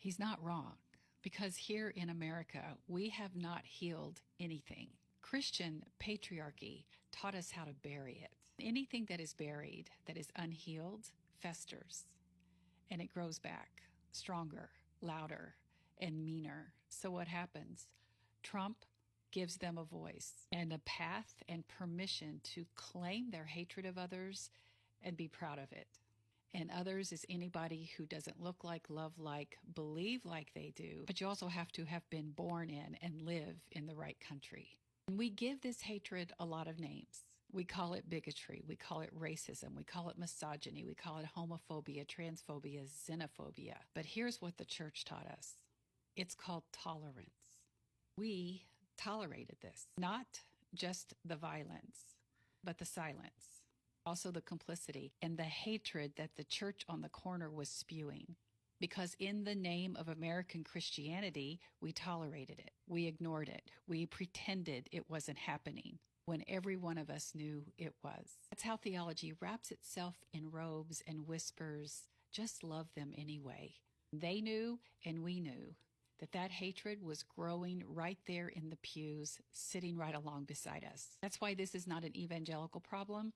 He's not wrong, because here in America, we have not healed anything. Christian patriarchy taught us how to bury it. Anything that is buried, that is unhealed, festers, and it grows back stronger, louder, and meaner. So what happens? Trump gives them a voice and a path and permission to claim their hatred of others and be proud of it. And others is anybody who doesn't look like, love like, believe like they do. But you also have to have been born in and live in the right country. And we give this hatred a lot of names. We call it bigotry. We call it racism. We call it misogyny. We call it homophobia, transphobia, xenophobia. But here's what the church taught us. It's called tolerance. We tolerated this, not just the violence, but the silence. Also the complicity and the hatred that the church on the corner was spewing. Because in the name of American Christianity, we tolerated it. We ignored it. We pretended it wasn't happening when every one of us knew it was. That's how theology wraps itself in robes and whispers, just love them anyway. They knew and we knew that hatred was growing right there in the pews, sitting right along beside us. That's why this is not an evangelical problem.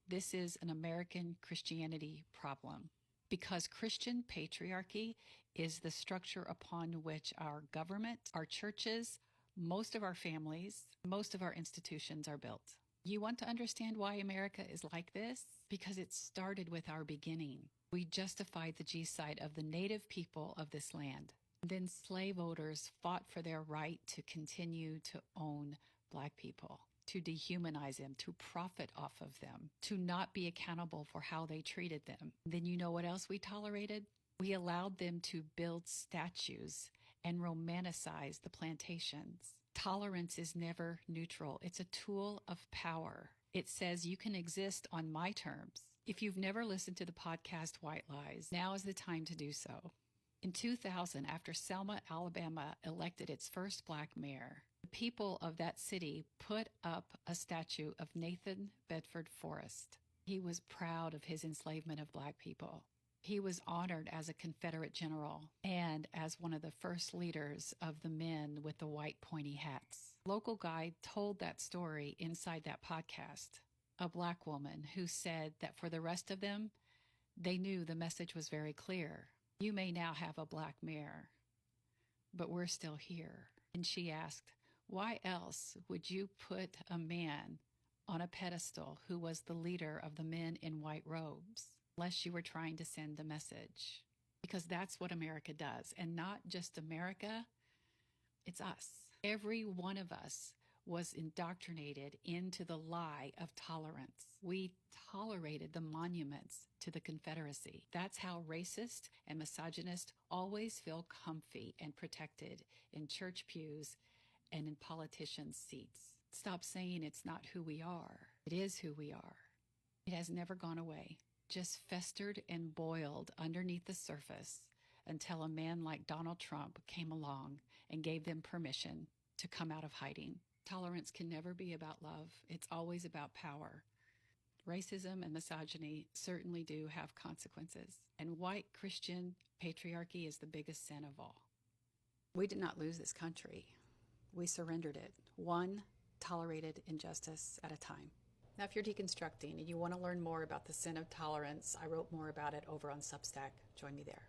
This is an American Christianity problem, because Christian patriarchy is the structure upon which our government, our churches, most of our families, most of our institutions are built. You want to understand why America is like this? Because it started with our beginning. We justified the genocide of the native people of this land. Then slave owners fought for their right to continue to own Black people, to dehumanize them, to profit off of them, to not be accountable for how they treated them. Then you know what else we tolerated? We allowed them to build statues and romanticize the plantations. Tolerance is never neutral. It's a tool of power. It says you can exist on my terms. If you've never listened to the podcast White Lies, now is the time to do so. In 2000, after Selma, Alabama elected its first Black mayor, the people of that city put up a statue of Nathan Bedford Forrest. He was proud of his enslavement of Black people. He was honored as a Confederate general and as one of the first leaders of the men with the white pointy hats. Local guide told that story inside that podcast. A Black woman who said that for the rest of them, they knew the message was very clear. You may now have a Black mayor, but we're still here. And she asked, why else would you put a man on a pedestal who was the leader of the men in white robes, unless you were trying to send a message? Because that's what America does. And not just America, it's us. Every one of us was indoctrinated into the lie of tolerance. We tolerated the monuments to the Confederacy. That's how racist and misogynist always feel comfy and protected in church pews and in politicians' seats. Stop saying it's not who we are. It is who we are. It has never gone away, just festered and boiled underneath the surface until a man like Donald Trump came along and gave them permission to come out of hiding. Tolerance can never be about love. It's always about power. Racism and misogyny certainly do have consequences. And white Christian patriarchy is the biggest sin of all. We did not lose this country. We surrendered it, one tolerated injustice at a time. Now, if you're deconstructing and you want to learn more about the sin of tolerance, I wrote more about it over on Substack. Join me there.